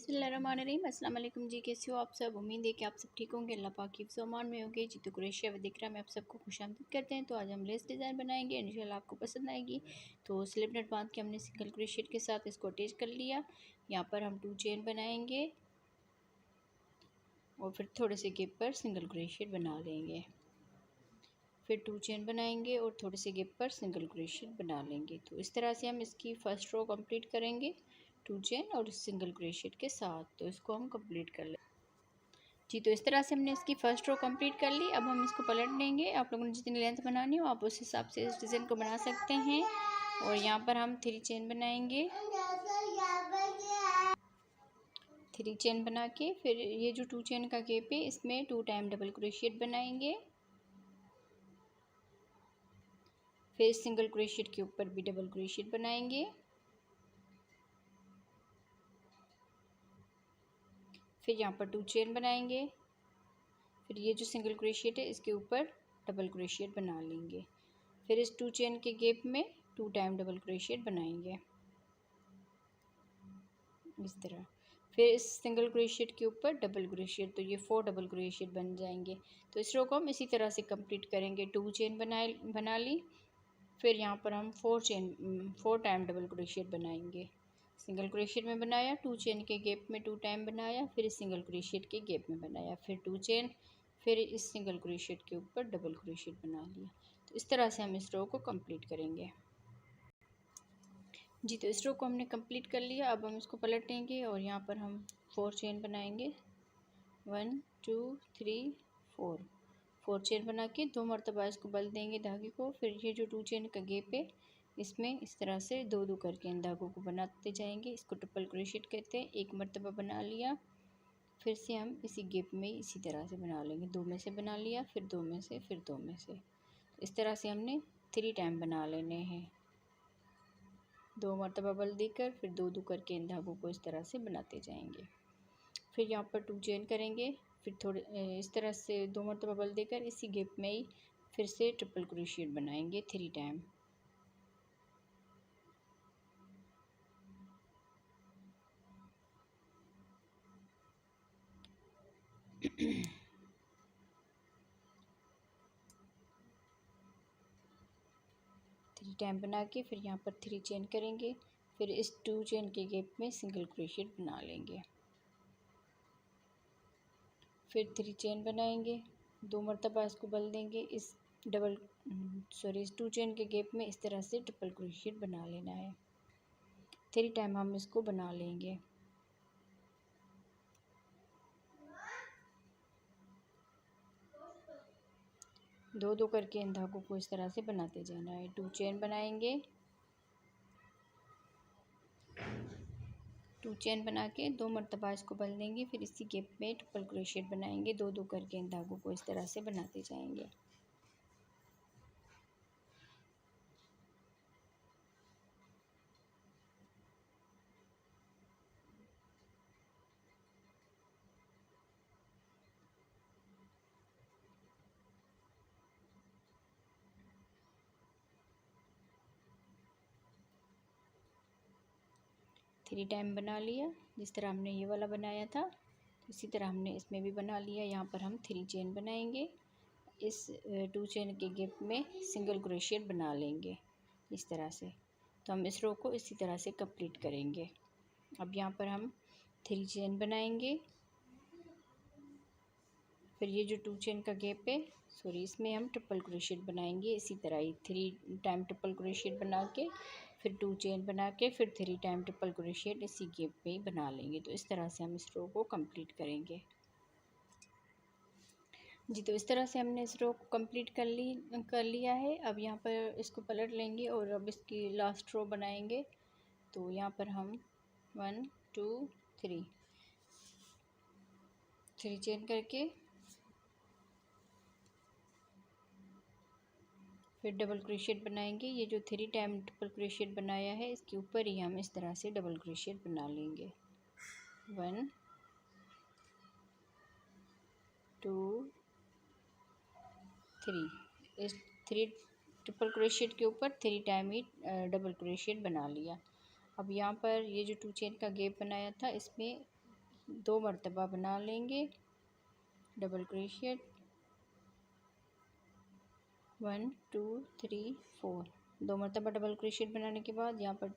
बिस्मिल्लाहिर्रहमानिर्रहीम। अस्सलाम वालेकुम जी, कैसे हो आप सब? उम्मीद है कि आप सब ठीक होंगे, अल्लाह पाक की फ़रमान में होंगे जी। तो कुरैशिया व दिक्रा में आप सबको खुशामदीद करते हैं। तो आज हम लेस डिज़ाइन बनाएंगे, इंशाल्लाह आपको पसंद आएगी। तो स्लिप नट बांध के हमने सिंगल क्रोशिया के साथ इसको अटैच कर लिया। यहाँ पर हम 2 चेन बनाएंगे और फिर थोड़े से गैप पर सिंगल क्रोशिया बना लेंगे। फिर 2 चेन बनाएंगे और थोड़े से गैप पर सिंगल क्रोशिया बना लेंगे। तो इस तरह से हम इसकी फ़र्स्ट रो कंप्लीट करेंगे 2 चेन और सिंगल क्रोशिया के साथ। तो इसको हम कंप्लीट कर लें जी। तो इस तरह से हमने इसकी फ़र्स्ट रो कंप्लीट कर ली। अब हम इसको पलट लेंगे। आप लोगों ने जितनी लेंथ बनानी हो आप उस हिसाब से इस डिज़ाइन को बना सकते हैं। और यहाँ पर हम 3 चेन बनाएंगे। 3 चेन बना के फिर ये जो 2 चेन का गैप है इसमें 2 टाइम डबल क्रोशिया बनाएंगे। फिर सिंगल क्रोशिया के ऊपर भी डबल क्रोशिया बनाएंगे। फिर यहाँ पर 2 चेन बनाएंगे। फिर ये जो सिंगल क्रोशिया है इसके ऊपर डबल क्रोशिया बना लेंगे। फिर इस 2 चेन के गैप में 2 टाइम डबल क्रोशिया बनाएंगे इस तरह। फिर इस सिंगल क्रोशिया के ऊपर डबल क्रोशिया, तो ये 4 डबल क्रोशिया बन जाएंगे। तो इस रो को हम इसी तरह से कंप्लीट करेंगे। 2 चेन बना ली। फिर यहाँ पर हम 4 टाइम डबल क्रोशिया बनाएंगे। सिंगल क्रोशिया में बनाया, 2 चेन के गैप में 2 टाइम बनाया, फिर इस सिंगल क्रोशिया के गैप में बनाया, फिर 2 चेन, फिर इस सिंगल क्रोशिया के ऊपर डबल क्रोशिया बना लिया। तो इस तरह से हम इस रो को कंप्लीट करेंगे जी। तो इस रो को हमने कंप्लीट कर लिया। अब हम इसको पलटेंगे और यहाँ पर हम 4 चेन बनाएंगे। 1 2 3 4 चेन बना के 2 मरतबा इसको बल देंगे धागे को। फिर ये जो 2 चेन का गैप है इसमें इस तरह से 2 करके इन धागों को बनाते जाएंगे। इसको ट्रिपल क्रोशिया कहते हैं। एक मरतबा बना लिया, फिर से हम इसी गैप में इसी तरह से बना लेंगे। 2 में से बना लिया, फिर 2 में से, फिर 2 में से। इस तरह से हमने 3 टाइम बना लेने हैं। 2 मरतबा बल देकर फिर 2 करके इन धागों को इस तरह से बनाते जाएंगे। फिर यहाँ पर 2 चेन करेंगे। फिर थोड़े इस तरह से 2 मरतबा बल देकर इसी गैप में ही फिर से ट्रिपल क्रोशिया बनाएंगे 3 टाइम। थ्री टाइम बना के फिर यहाँ पर 3 चेन करेंगे। फिर इस 2 चेन के गैप में सिंगल क्रोशिया बना लेंगे। फिर 3 चेन बनाएंगे, 2 मरतबा इसको बल देंगे। इस इस 2 चेन के गैप में इस तरह से ट्रिपल क्रोशिया बना लेना है। 3 टाइम हम इसको बना लेंगे। 2 करके इन धागों को इस तरह से बनाते जाना है। 2 चेन बनाएंगे, 2 चेन बना के 2 मरतबा इसको बल देंगे। फिर इसी गैप में ट्रिपल क्रोशिया बनाएंगे। 2 करके इन धागों को इस तरह से बनाते जाएंगे। थ्री टाइम बना लिया। जिस तरह हमने ये वाला बनाया था इसी तरह हमने इसमें भी बना लिया। यहाँ पर हम 3 चेन बनाएंगे। इस 2 चेन के गैप में सिंगल क्रोशिया बना लेंगे इस तरह से। तो हम इस रो को इसी तरह से कंप्लीट करेंगे। अब यहाँ पर हम 3 चेन बनाएंगे। फिर ये जो 2 चेन का गैप है इसमें हम ट्रिपल क्रोशिया बनाएंगे। इसी तरह ही 3 टाइम ट्रिपल क्रोशिया बना के फिर 2 चेन बना के फिर 3 टाइम ट्रिपल क्रोशिया इसी गैप पे ही बना लेंगे। तो इस तरह से हम इस रो को कंप्लीट करेंगे जी। तो इस तरह से हमने इस रो को कंप्लीट कर लिया है। अब यहाँ पर इसको पलट लेंगे और अब इसकी लास्ट रो बनाएंगे। तो यहाँ पर हम 1 2 3 चेन करके फिर डबल क्रोशिया बनाएंगे। ये जो 3 टाइम ट्रिपल क्रोशिया बनाया है इसके ऊपर ही हम इस तरह से डबल क्रोशिया बना लेंगे। 1 2 3 इस 3 ट्रिपल क्रोशिया के ऊपर 3 टाइम ही डबल क्रोशिया बना लिया। अब यहाँ पर ये जो 2 चेन का गैप बनाया था इसमें 2 मरतबा बना लेंगे डबल क्रोशिएट, 1 2 3 4। 2 मरतबा डबल क्रोशिएट बनाने के बाद यहाँ पर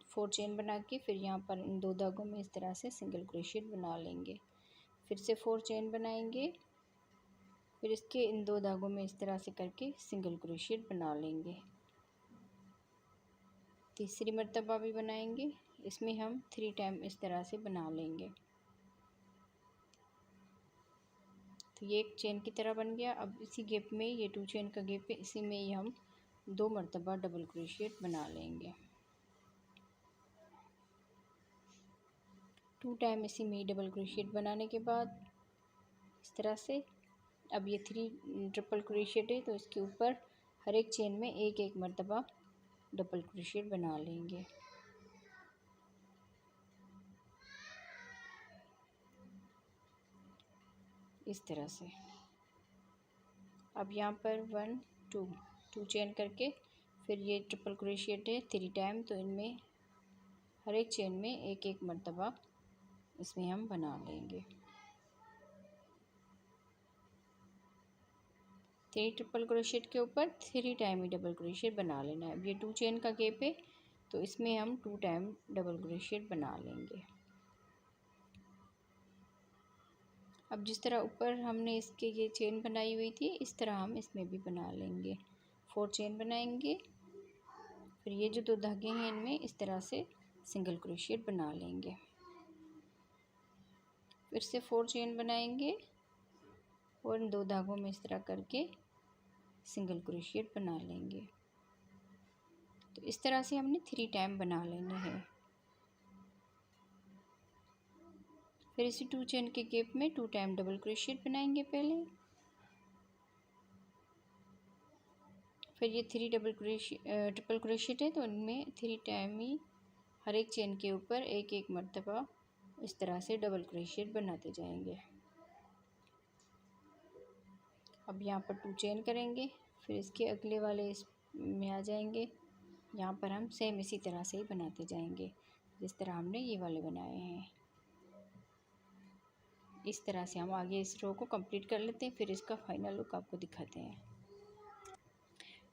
4 चेन बना के फिर यहाँ पर इन 2 धागों में इस तरह से सिंगल क्रोशिएट बना लेंगे। फिर से 4 चेन बनाएंगे, फिर इसके इन 2 धागों में इस तरह से करके सिंगल क्रोशिएट बना लेंगे। तीसरी मरतबा भी बनाएंगे, इसमें हम 3 टाइम इस तरह से बना लेंगे। तो ये एक चेन की तरह बन गया। अब इसी गैप में, ये 2 चेन का गैप है, इसी में ही हम 2 मरतबा डबल क्रोशिएट बना लेंगे। 2 टाइम इसी में डबल क्रोशिएट बनाने के बाद इस तरह से, अब ये 3 ट्रिपल क्रोशिएट है तो इसके ऊपर हर एक चेन में एक एक मरतबा डबल क्रोशिएट बना लेंगे। इस तरह से। अब यहाँ पर 1 2 चेन करके फिर ये ट्रिपल क्रोशिएट है 3 टाइम, तो इनमें हर एक चेन में एक एक मरतबा इसमें हम बना लेंगे। 3 ट्रिपल क्रोशिएट के ऊपर 3 टाइम ही डबल क्रोशिएट बना लेना है। अब ये 2 चेन का गैप है तो इसमें हम 2 टाइम डबल क्रोशिएट बना लेंगे। अब जिस तरह ऊपर हमने इसके ये चेन बनाई हुई थी, इस तरह हम इसमें भी बना लेंगे। 4 चेन बनाएंगे, फिर ये जो 2 धागे हैं इनमें इस तरह से सिंगल क्रोशिएट बना लेंगे। फिर से 4 चेन बनाएंगे और इन 2 धागों में इस तरह करके सिंगल क्रोशिएट बना लेंगे। तो इस तरह से हमने 3 टाइम बना लेने हैं। फिर इसी 2 चेन के गैप में 2 टाइम डबल क्रोशिएट बनाएंगे पहले, फिर ये 3 ट्रिपल क्रोशिएट है तो इनमें 3 टाइम ही हर एक चेन के ऊपर एक एक मरतबा इस तरह से डबल क्रोशिएट बनाते जाएंगे। अब यहाँ पर 2 चेन करेंगे, फिर इसके अगले वाले इसमें आ जाएंगे। यहाँ पर हम सेम इसी तरह से ही बनाते जाएंगे जिस तरह हमने ये वाले बनाए हैं। इस तरह से हम आगे इस रो को कंप्लीट कर लेते हैं, फिर इसका फाइनल लुक आपको दिखाते हैं।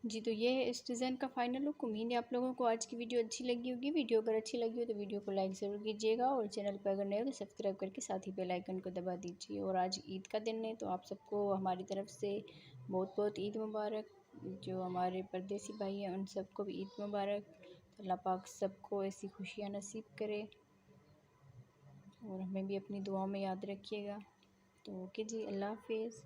जी, तो ये है इस डिज़ाइन का फाइनल लुक। उम्मीद है आप लोगों को आज की वीडियो अच्छी लगी होगी। वीडियो अगर अच्छी लगी हो तो वीडियो को लाइक ज़रूर कीजिएगा और चैनल पर अगर नए हो तो सब्सक्राइब करके साथ ही बेल आइकन को दबा दीजिए। और आज ईद का दिन है तो आप सबको हमारी तरफ से बहुत बहुत ईद मुबारक। जो हमारे परदेसी भाई हैं उन सबको भी ईद मुबारक। अल्लाह पाक सबको ऐसी खुशियाँ नसीब करे और हमें भी अपनी दुआओं में याद रखिएगा। तो ओके जी, अल्लाह हाफिज़।